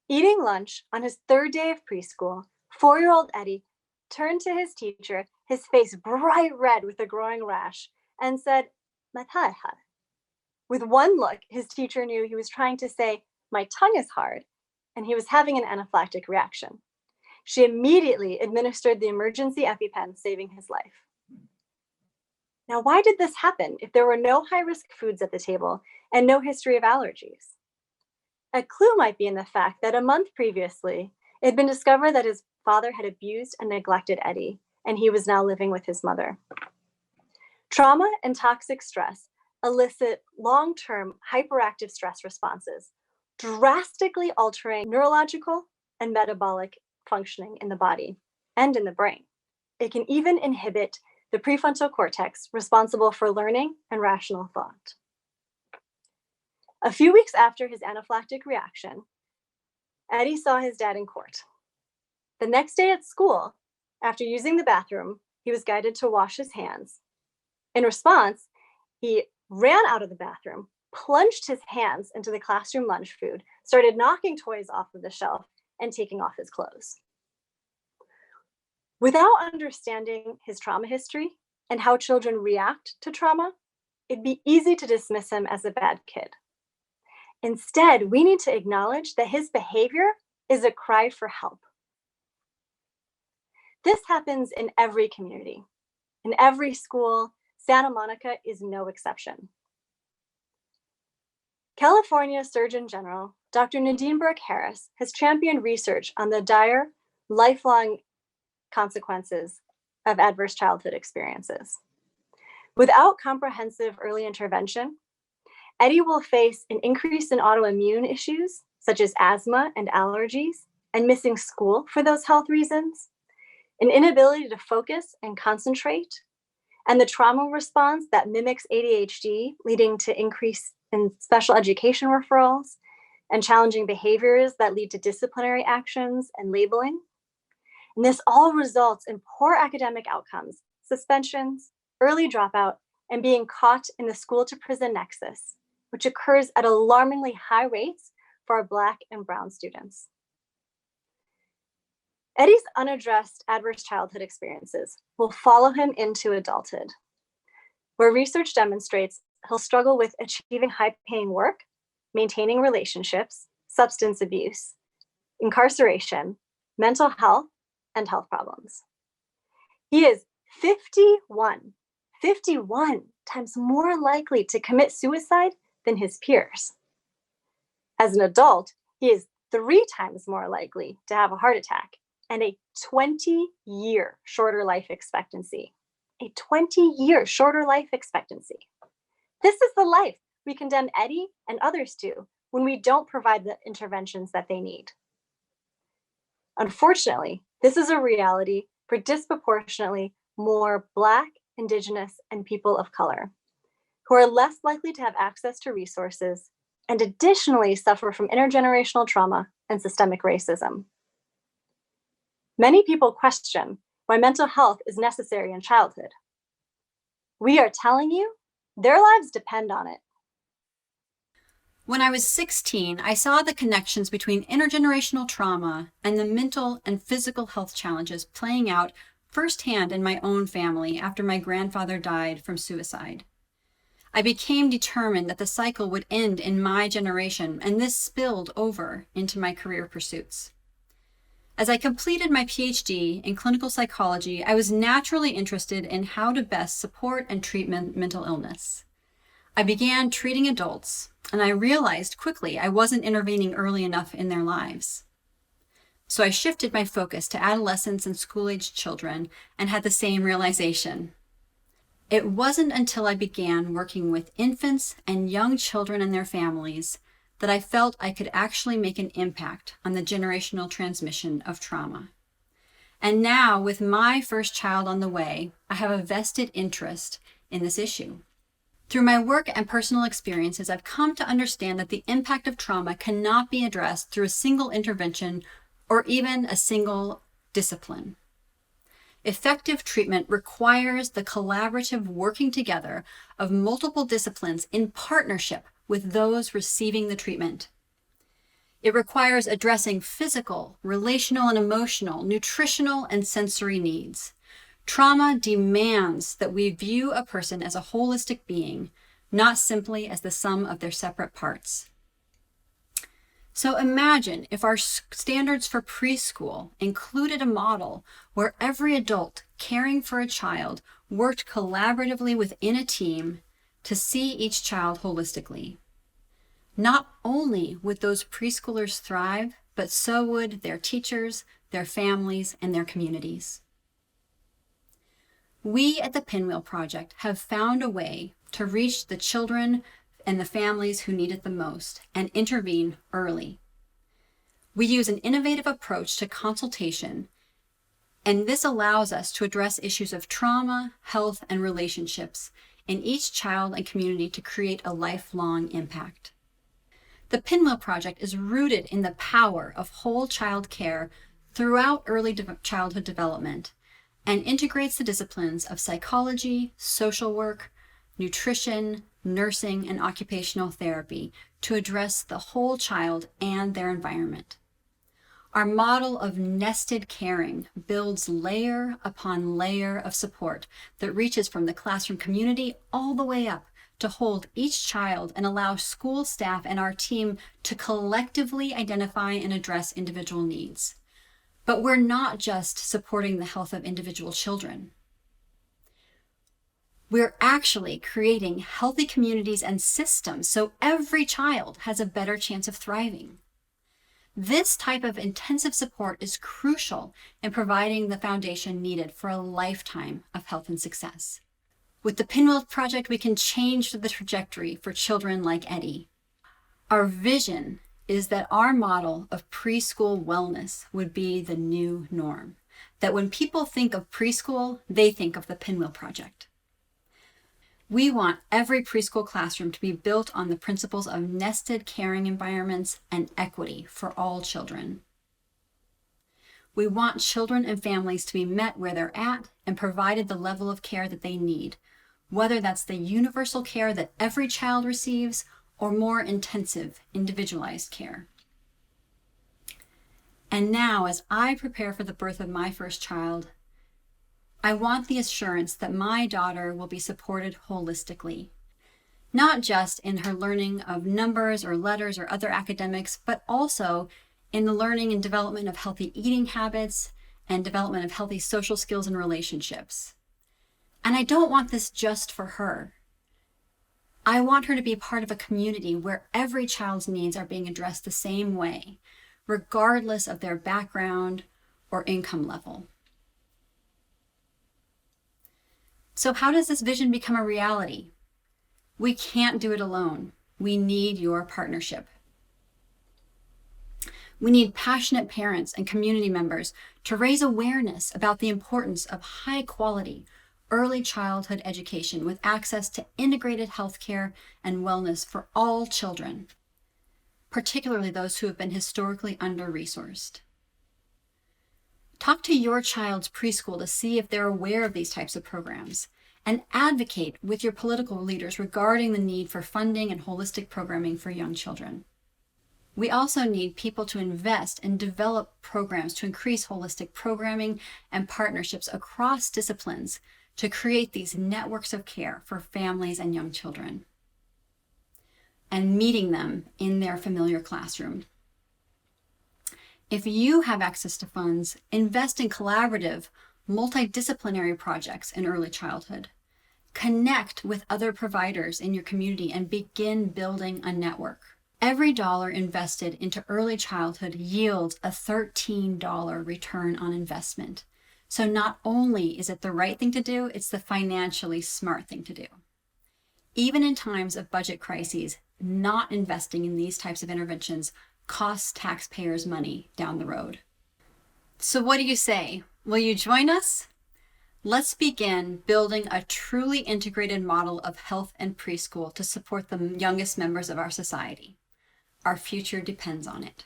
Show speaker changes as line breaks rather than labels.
Eating lunch on his third day of preschool, 4-year-old Eddie turned to his teacher, his face bright red with a growing rash, and said, "Mataiha." With one look, his teacher knew he was trying to say, "My tongue is hard," and he was having an anaphylactic reaction. She immediately administered the emergency EpiPen, saving his life. Now, why did this happen if there were no high-risk foods at the table and no history of allergies? A clue might be in the fact that a month previously, it had been discovered that his father had abused and neglected Eddie, and he was now living with his mother. Trauma and toxic stress elicit long-term hyperactive stress responses, drastically altering neurological and metabolic functioning in the body and in the brain. It can even inhibit the prefrontal cortex responsible for learning and rational thought. A few weeks after his anaphylactic reaction, Eddie saw his dad in court. The next day at school, after using the bathroom, he was guided to wash his hands. In response, he ran out of the bathroom, plunged his hands into the classroom lunch food, started knocking toys off of the shelf, and taking off his clothes. Without understanding his trauma history and how children react to trauma, it'd be easy to dismiss him as a bad kid. Instead, we need to acknowledge that his behavior is a cry for help. This happens in every community, in every school. Santa Monica is no exception. California Surgeon General, Dr. Nadine Burke-Harris, has championed research on the dire, lifelong consequences of adverse childhood experiences. Without comprehensive early intervention, Eddie will face an increase in autoimmune issues, such as asthma and allergies, and missing school for those health reasons, an inability to focus and concentrate, and the trauma response that mimics ADHD, leading to increase in special education referrals and challenging behaviors that lead to disciplinary actions and labeling. And this all results in poor academic outcomes, suspensions, early dropout, and being caught in the school-to-prison nexus, which occurs at alarmingly high rates for our Black and Brown students. Eddie's unaddressed adverse childhood experiences will follow him into adulthood, where research demonstrates he'll struggle with achieving high-paying work, maintaining relationships, substance abuse, incarceration, mental health, and health problems. He is 51 times more likely to commit suicide than his peers. As an adult, he is 3 times more likely to have a heart attack and a 20-year shorter life expectancy. A 20-year shorter life expectancy. This is the life we condemn Eddie and others to when we don't provide the interventions that they need. Unfortunately, this is a reality for disproportionately more Black, Indigenous, and people of color, who are less likely to have access to resources and additionally suffer from intergenerational trauma and systemic racism. Many people question why mental health is necessary in childhood. We are telling you, their lives depend on it.
When I was 16, I saw the connections between intergenerational trauma and the mental and physical health challenges playing out firsthand in my own family after my grandfather died from suicide. I became determined that the cycle would end in my generation, and this spilled over into my career pursuits. As I completed my PhD in clinical psychology, I was naturally interested in how to best support and treat mental illness. I began treating adults, and I realized quickly I wasn't intervening early enough in their lives. So I shifted my focus to adolescents and school-aged children and had the same realization. It wasn't until I began working with infants and young children and their families that I felt I could actually make an impact on the generational transmission of trauma. And now, with my first child on the way, I have a vested interest in this issue. Through my work and personal experiences, I've come to understand that the impact of trauma cannot be addressed through a single intervention or even a single discipline. Effective treatment requires the collaborative working together of multiple disciplines in partnership with those receiving the treatment. It requires addressing physical, relational and emotional, nutritional and sensory needs. Trauma demands that we view a person as a holistic being, not simply as the sum of their separate parts. So imagine if our standards for preschool included a model where every adult caring for a child worked collaboratively within a team to see each child holistically. Not only would those preschoolers thrive, but so would their teachers, their families, and their communities. We at the Pinwheel Project have found a way to reach the children and the families who need it the most and intervene early. We use an innovative approach to consultation, and this allows us to address issues of trauma, health, and relationships in each child and community to create a lifelong impact. The Pinwheel Project is rooted in the power of whole child care throughout early childhood development and integrates the disciplines of psychology, social work, nutrition, nursing, and occupational therapy to address the whole child and their environment. Our model of nested caring builds layer upon layer of support that reaches from the classroom community all the way up to hold each child and allow school staff and our team to collectively identify and address individual needs. But we're not just supporting the health of individual children. We're actually creating healthy communities and systems so every child has a better chance of thriving. This type of intensive support is crucial in providing the foundation needed for a lifetime of health and success. With the Pinwheel Project, we can change the trajectory for children like Eddie. Our vision is that our model of preschool wellness would be the new norm. That when people think of preschool, they think of the Pinwheel Project. We want every preschool classroom to be built on the principles of nested caring environments and equity for all children. We want children and families to be met where they're at and provided the level of care that they need, whether that's the universal care that every child receives or more intensive, individualized care. And now, as I prepare for the birth of my first child, I want the assurance that my daughter will be supported holistically, not just in her learning of numbers or letters or other academics, but also in the learning and development of healthy eating habits and development of healthy social skills and relationships. And I don't want this just for her. I want her to be part of a community where every child's needs are being addressed the same way, regardless of their background or income level. So how does this vision become a reality? We can't do it alone. We need your partnership. We need passionate parents and community members to raise awareness about the importance of high quality early childhood education with access to integrated healthcare and wellness for all children, particularly those who have been historically under-resourced. Talk to your child's preschool to see if they're aware of these types of programs, and advocate with your political leaders regarding the need for funding and holistic programming for young children. We also need people to invest and develop programs to increase holistic programming and partnerships across disciplines to create these networks of care for families and young children, and meeting them in their familiar classroom. If you have access to funds, invest in collaborative, multidisciplinary projects in early childhood. Connect with other providers in your community and begin building a network. Every dollar invested into early childhood yields a $13 return on investment. So not only is it the right thing to do, it's the financially smart thing to do. Even in times of budget crises, not investing in these types of interventions costs taxpayers money down the road. So what do you say? Will you join us? Let's begin building a truly integrated model of health and preschool to support the youngest members of our society. Our future depends on it.